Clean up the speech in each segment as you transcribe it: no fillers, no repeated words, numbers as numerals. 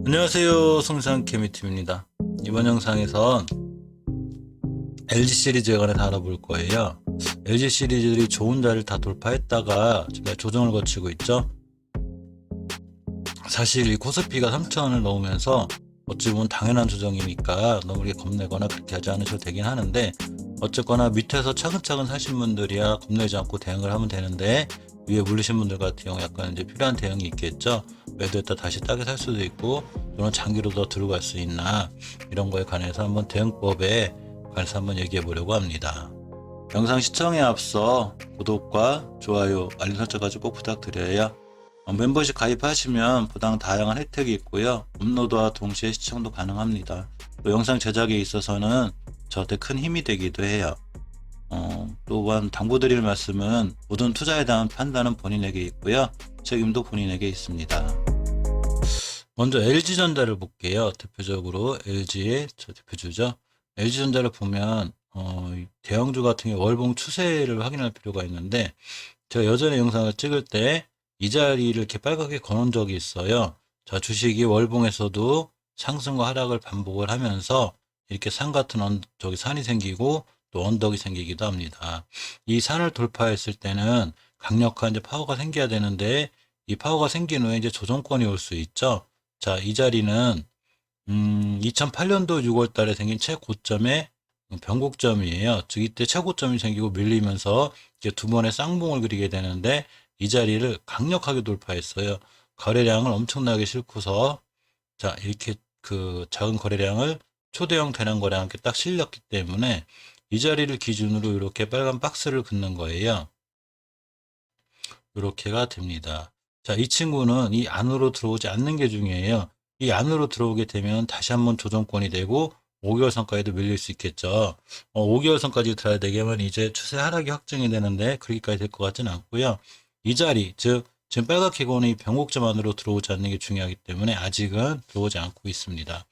안녕하세요. 성산 케미팀입니다. 이번 영상에선 LG 시리즈에 관해서 알아볼 거예요. LG 시리즈들이 좋은 자리를 다 돌파했다가 지금 조정을 거치고 있죠. 사실 이 코스피가 3,000원을 넘으면서 어찌 보면 당연한 조정이니까 너무 이렇게 겁내거나 그렇게 하지 않으셔도 되긴 하는데, 어쨌거나 밑에서 차근차근 사신 분들이야 겁내지 않고 대응을 하면 되는데, 위에 물리신 분들 같은 경우 약간 이제 필요한 대응이 있겠죠. 매도했다 다시 싸게 살 수도 있고, 또는 장기로 더 들어갈 수 있나, 이런 거에 관해서 한번 대응법에 관해서 한번 얘기해 보려고 합니다. 영상 시청에 앞서 구독과 좋아요, 알림 설정까지 꼭 부탁드려요. 멤버십 가입하시면 보다 다양한 혜택이 있고요. 업로드와 동시에 시청도 가능합니다. 또 영상 제작에 있어서는 저한테 큰 힘이 되기도 해요. 또한 당부드릴 말씀은 모든 투자에 대한 판단은 본인에게 있고요. 책임도 본인에게 있습니다. 먼저 LG전자를 볼게요. 대표적으로 LG의 저 대표주죠. LG전자를 보면 대형주 같은 경우 월봉 추세를 확인할 필요가 있는데, 제가 예전에 영상을 찍을 때 이 자리를 이렇게 빨갛게 거놓은 적이 있어요. 자, 주식이 월봉에서도 상승과 하락을 반복을 하면서 이렇게 산 같은 저기 산이 생기고 또 언덕이 생기기도 합니다. 이 산을 돌파했을 때는 강력한 이제 파워가 생겨야 되는데, 이 파워가 생긴 후에 이제 조정권이 올 수 있죠. 자, 이 자리는 2008년도 6월 달에 생긴 최고점의 변곡점이에요. 즉 이때 최고점이 생기고 밀리면서 이제 두 번의 쌍봉을 그리게 되는데, 이 자리를 강력하게 돌파했어요. 거래량을 엄청나게 싣고서, 자, 이렇게 그 작은 거래량을 초대형 대량 거래량 함께 딱 실렸기 때문에 이 자리를 기준으로 이렇게 빨간 박스를 긋는 거예요. 이렇게가 됩니다. 자, 이 친구는 이 안으로 들어오지 않는 게 중요해요. 이 안으로 들어오게 되면 다시 한번 조정권이 되고 5개월 선까지도 밀릴 수 있겠죠. 5개월 선까지 들어야 되면 이제 추세 하락이 확정이 되는데 그렇게까지 될 것 같지는 않고요. 이 자리, 즉 지금 빨갛게 고는 이 변곡점 안으로 들어오지 않는 게 중요하기 때문에 아직은 들어오지 않고 있습니다.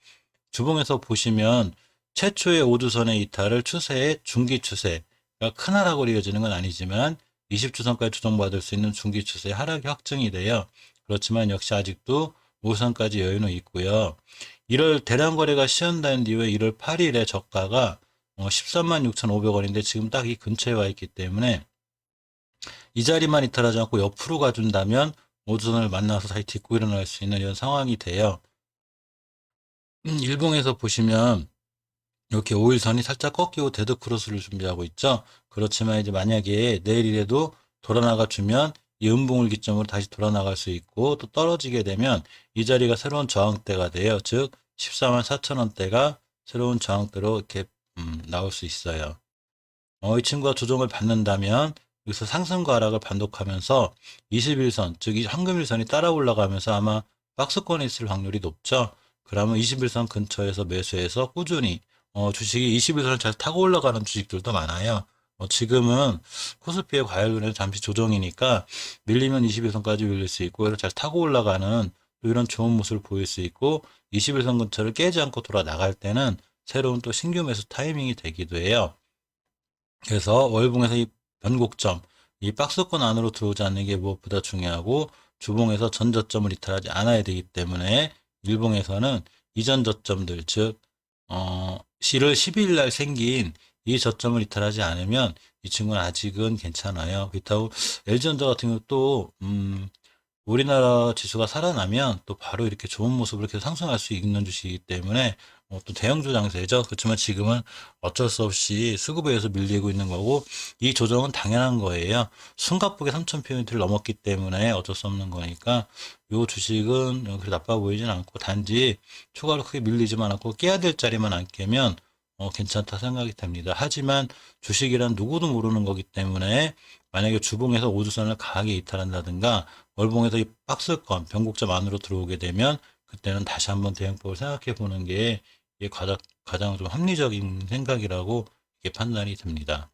주봉에서 보시면 최초의 5주선의 이탈을 추세의 중기 추세가 큰 하락으로 이어지는 건 아니지만 20주선까지 조정받을 수 있는 중기 추세 하락이 확정이 돼요. 그렇지만 역시 아직도 5선까지 여유는 있고요. 1월 대량 거래가 시연된 이후에 1월 8일에 저가가 13만 6,500원인데 지금 딱 이 근처에 와 있기 때문에 이 자리만 이탈하지 않고 옆으로 가준다면 5주선을 만나서 다시 딛고 일어날 수 있는 이런 상황이 돼요. 일봉에서 보시면 이렇게 5일선이 살짝 꺾이고 데드크로스를 준비하고 있죠. 그렇지만 이제 만약에 내일이라도 돌아나가 주면 이 음봉을 기점으로 다시 돌아나갈 수 있고, 또 떨어지게 되면 이 자리가 새로운 저항대가 돼요. 즉 14만 4천 원대가 새로운 저항대로 이렇게 나올 수 있어요. 이 친구가 조정을 받는다면 여기서 상승과 하락을 반복하면서 21선, 즉 황금일선이 따라 올라가면서 아마 박스권에 있을 확률이 높죠. 그러면 21선 근처에서 매수해서 꾸준히 주식이 21선을 잘 타고 올라가는 주식들도 많아요. 지금은 코스피의 과열근에 잠시 조정이니까 밀리면 21선까지 밀릴 수 있고, 이걸 잘 타고 올라가는 이런 좋은 모습을 보일 수 있고, 21선 근처를 깨지 않고 돌아 나갈 때는 새로운 또 신규 매수 타이밍이 되기도 해요. 그래서 월봉에서 이 변곡점, 이 박스권 안으로 들어오지 않는 게 무엇보다 중요하고, 주봉에서 전 저점을 이탈하지 않아야 되기 때문에 일봉에서는 이전 저점들, 즉 1월 12일 날 생긴 이 저점을 이탈하지 않으면 이 친구는 아직은 괜찮아요. 그렇다고 LG전자 같은 경우 또 우리나라 지수가 살아나면 또 바로 이렇게 좋은 모습을 이렇게 상승할 수 있는 주식이기 때문에 또 대형주 장세죠. 그렇지만 지금은 어쩔 수 없이 수급에 의해서 밀리고 있는 거고, 이 조정은 당연한 거예요. 숨가쁘게 3,000포인트를 넘었기 때문에 어쩔 수 없는 거니까 이 주식은 그렇게 나빠 보이진 않고, 단지 추가로 크게 밀리지만 않고 깨야 될 자리만 안 깨면 괜찮다 생각이 됩니다. 하지만 주식이란 누구도 모르는 거기 때문에 만약에 주봉에서 5주선을 강하게 이탈한다든가 월봉에서 이 박스권, 변곡점 안으로 들어오게 되면 그때는 다시 한번 대응법을 생각해 보는 게 이게 가장 좀 합리적인 생각이라고 이게 판단이 됩니다.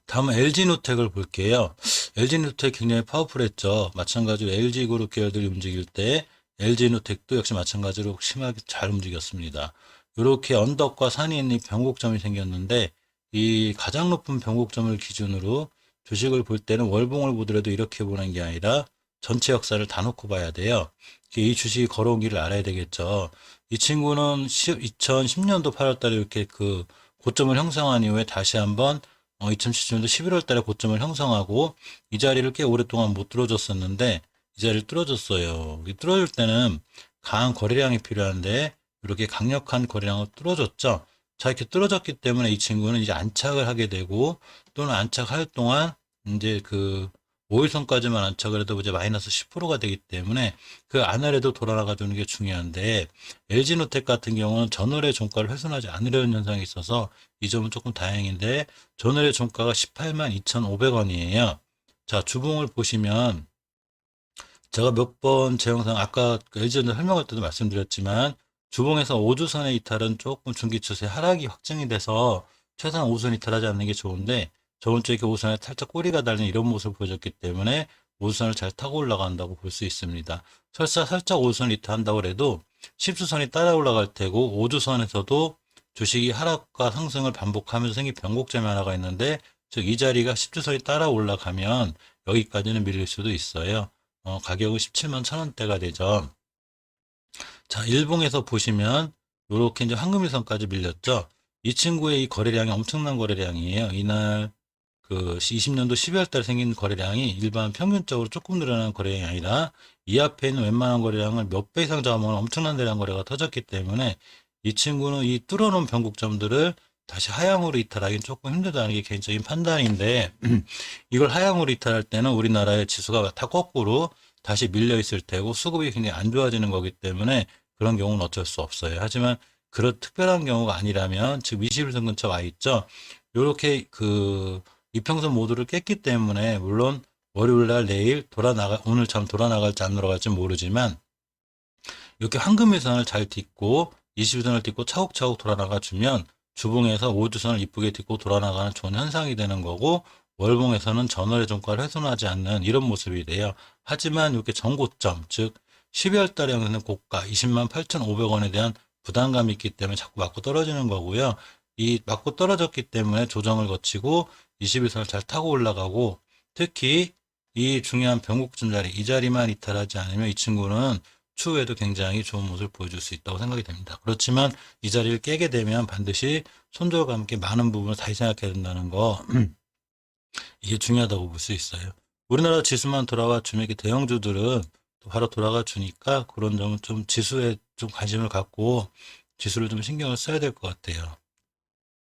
다음은 LG노텍을 볼게요. LG노텍 굉장히 파워풀했죠. 마찬가지로 LG그룹 계열들이 움직일 때 LG노텍도 역시 마찬가지로 심하게 잘 움직였습니다. 이렇게 언덕과 산이 있는 변곡점이 생겼는데, 이 가장 높은 변곡점을 기준으로 주식을 볼 때는 월봉을 보더라도 이렇게 보는 게 아니라 전체 역사를 다 놓고 봐야 돼요. 이 주식이 걸어온 길을 알아야 되겠죠. 이 친구는 2010년도 8월 달에 이렇게 그 고점을 형성한 이후에 다시 한번 2017년도 11월 달에 고점을 형성하고 이 자리를 꽤 오랫동안 못 뚫어줬었는데 이 자리를 뚫어줬어요. 이 뚫어줄 때는 강한 거래량이 필요한데 이렇게 강력한 거래량을 뚫어줬죠. 자, 이렇게 뚫어졌기 때문에 이 친구는 이제 안착을 하게 되고 또는 안착할 동안 이제 그 5일선까지만 안착을 해도 이제 마이너스 10%가 되기 때문에 그 안아래도 돌아나가 주는 게 중요한데 LG노텍 같은 경우는 전월의 종가를 훼손하지 않으려는 현상이 있어서 이 점은 조금 다행인데 전월의 종가가 18만 2,500원이에요. 자, 주봉을 보시면 제가 몇 번 제 영상 아까 LG전자 설명할 때도 말씀드렸지만 주봉에서 5주선의 이탈은 조금 중기 추세 하락이 확정이 돼서 최소한 5선 이탈하지 않는 게 좋은데 저번 주에 이렇게 5선에 살짝 꼬리가 달린 이런 모습을 보여줬기 때문에 5선을 잘 타고 올라간다고 볼 수 있습니다. 설사 살짝 5선 이탈한다고 해도 10주선이 따라 올라갈 테고 5주선에서도 주식이 하락과 상승을 반복하면서 생긴 변곡점이 하나가 있는데 즉 이 자리가 10주선이 따라 올라가면 여기까지는 밀릴 수도 있어요. 가격은 17만 1,000원대가 되죠. 자, 일봉에서 보시면 이렇게 이제 황금일선까지 밀렸죠. 이 친구의 이 거래량이 엄청난 거래량이에요. 이날 그 20년도 12월 달 생긴 거래량이 일반 평균적으로 조금 늘어난 거래량이 아니라 이 앞에 있는 웬만한 거래량을 몇 배 이상 잡으면 엄청난 대량 거래가 터졌기 때문에 이 친구는 이 뚫어놓은 변곡점들을 다시 하향으로 이탈하기는 조금 힘들다는 게 개인적인 판단인데 이걸 하향으로 이탈할 때는 우리나라의 지수가 다 거꾸로 다시 밀려 있을 테고 수급이 굉장히 안 좋아지는 거기 때문에 그런 경우는 어쩔 수 없어요. 하지만 그런 특별한 경우가 아니라면 지금 21선 근처 와 있죠. 이렇게 그 이평선 모두를 깼기 때문에 물론 월요일 날 내일 오늘 참 돌아나갈지 안 돌아갈지 모르지만 이렇게 황금일선을 잘 딛고 21선을 딛고 차곡차곡 돌아나가 주면 주봉에서 5주선을 이쁘게 딛고 돌아나가는 좋은 현상이 되는 거고 월봉에서는 전월의 종가를 훼손하지 않는 이런 모습이 돼요. 하지만 이렇게 전고점 즉 12월 달에 형성된 고가 20만 8,500원에 대한 부담감이 있기 때문에 자꾸 맞고 떨어지는 거고요. 이 맞고 떨어졌기 때문에 조정을 거치고 21선을 잘 타고 올라가고 특히 이 중요한 변곡점 자리 이 자리만 이탈하지 않으면 이 친구는 추후에도 굉장히 좋은 모습을 보여줄 수 있다고 생각이 됩니다. 그렇지만 이 자리를 깨게 되면 반드시 손절과 함께 많은 부분을 다시 생각해야 된다는 거 이게 중요하다고 볼 수 있어요. 우리나라 지수만 돌아와 주면 이렇게 대형주들은 또 바로 돌아가 주니까 그런 점은 좀 지수에 좀 관심을 갖고 지수를 좀 신경을 써야 될 것 같아요.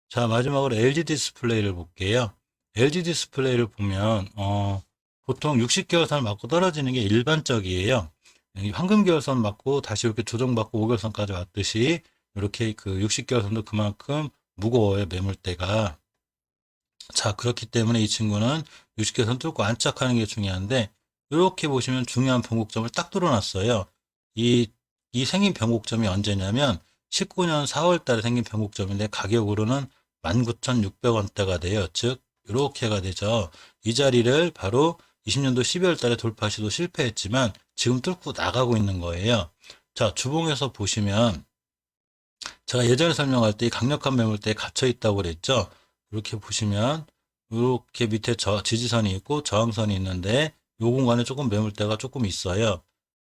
자, 마지막으로 LG 디스플레이를 볼게요. LG 디스플레이를 보면 보통 60개월선을 맞고 떨어지는 게 일반적이에요. 이 황금개월선 맞고 다시 이렇게 조정받고 5개월선까지 왔듯이 이렇게 그 60개월선도 그만큼 무거워요, 매물대가. 자, 그렇기 때문에 이 친구는 60개선 뚫고 안착하는 게 중요한데 이렇게 보시면 중요한 변곡점을 딱 뚫어놨어요. 이 생긴 변곡점이 언제냐면 19년 4월 달에 생긴 변곡점인데 가격으로는 19,600원대가 돼요. 즉 이렇게가 되죠. 이 자리를 바로 20년도 12월 달에 돌파 시도 실패했지만 지금 뚫고 나가고 있는 거예요. 자, 주봉에서 보시면 제가 예전에 설명할 때 이 강력한 매물대에 갇혀 있다고 그랬죠. 이렇게 보시면 이렇게 밑에 지지선이 있고 저항선이 있는데 이 공간에 조금 매물대가 조금 있어요.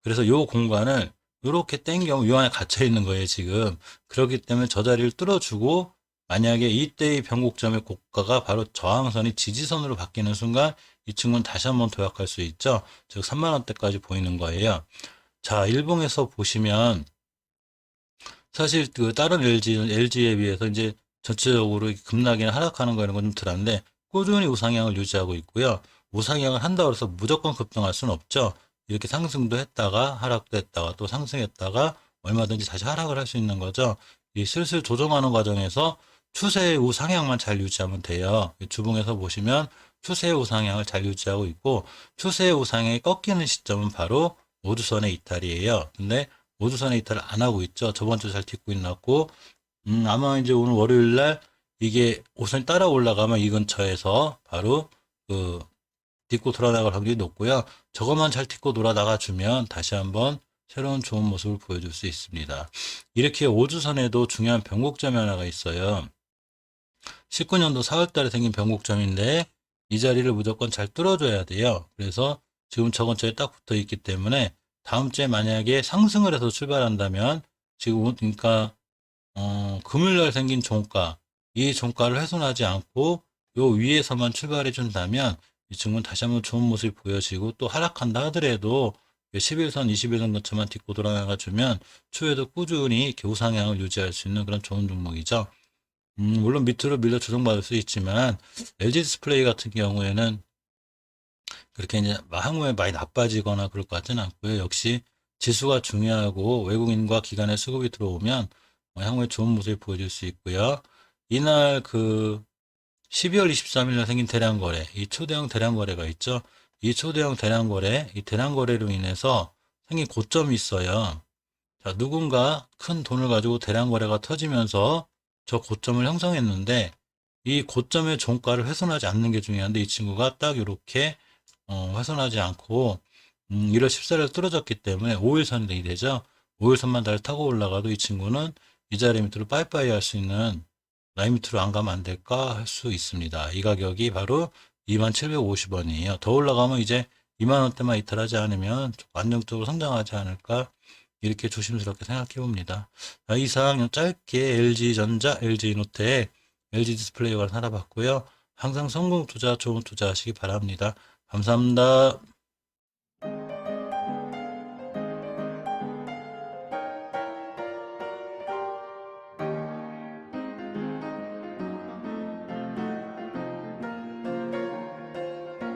그래서 이 공간을 이렇게 땡겨 요 안에 갇혀 있는 거예요, 지금. 그렇기 때문에 저 자리를 뚫어주고 만약에 이때의 변곡점의 고가가 바로 저항선이 지지선으로 바뀌는 순간 이 친구는 다시 한번 도약할 수 있죠. 즉 3만 원대까지 보이는 거예요. 자, 일봉에서 보시면 사실 그 다른 LG에 비해서 이제 전체적으로 급락이나 하락하는 거 이런 건 좀 덜한데 꾸준히 우상향을 유지하고 있고요. 우상향을 한다고 해서 무조건 급등할 수는 없죠. 이렇게 상승도 했다가 하락도 했다가 또 상승했다가 얼마든지 다시 하락을 할 수 있는 거죠. 이 슬슬 조정하는 과정에서 추세의 우상향만 잘 유지하면 돼요. 주봉에서 보시면 추세의 우상향을 잘 유지하고 있고 추세의 우상향이 꺾이는 시점은 바로 5주선의 이탈이에요. 근데 5주선의 이탈을 안 하고 있죠. 저번 주 잘 딛고 있었고 아마 이제 오늘 월요일 날 이게 5선이 따라 올라가면 이 근처에서 바로 그 딛고 돌아나갈 확률이 높고요. 저것만 잘 딛고 돌아나가 주면 다시 한번 새로운 좋은 모습을 보여줄 수 있습니다. 이렇게 5주선에도 중요한 변곡점이 하나가 있어요. 19년도 4월 달에 생긴 변곡점인데 이 자리를 무조건 잘 뚫어줘야 돼요. 그래서 지금 저건 저에 딱 붙어 있기 때문에 다음 주에 만약에 상승을 해서 출발한다면 지금 그러니까 금요일 날 생긴 종가 이 종가를 훼손하지 않고 요 위에서만 출발해 준다면 이 친구는 다시 한번 좋은 모습이 보여지고 또 하락한다 하더라도 11선, 21선 근처만 딛고 돌아가 주면 추후에도 꾸준히 이렇게 우상향을 유지할 수 있는 그런 좋은 종목이죠. 물론 밑으로 밀려 조정받을 수 있지만 LG 디스플레이 같은 경우에는 그렇게 이제 향후에 많이 나빠지거나 그럴 것 같지는 않고요. 역시 지수가 중요하고 외국인과 기관의 수급이 들어오면 향후에 좋은 모습이 보여질 수 있고요. 이날 그 12월 23일 날 생긴 대량 거래, 이 초대형 대량 거래가 있죠. 이 초대형 대량 거래, 이 대량 거래로 인해서 생긴 고점이 있어요. 자, 누군가 큰 돈을 가지고 대량 거래가 터지면서 저 고점을 형성했는데 이 고점의 종가를 훼손하지 않는 게 중요한데 이 친구가 딱 이렇게 훼손하지 않고 1월 14일 뚫어졌기 때문에 5일선이 되죠. 5일선만 잘 타고 올라가도 이 친구는 이 자리 밑으로 빠이빠이 할 수 있는 라인 밑으로 안 가면 안 될까 할 수 있습니다. 이 가격이 바로 2750원이에요. 더 올라가면 이제 2만원대만 이탈하지 않으면 안정적으로 성장하지 않을까 이렇게 조심스럽게 생각해 봅니다. 이상 짧게 LG전자, LG노태, LG디스플레이가 살아봤고요. 항상 성공 투자, 좋은 투자 하시기 바랍니다. 감사합니다.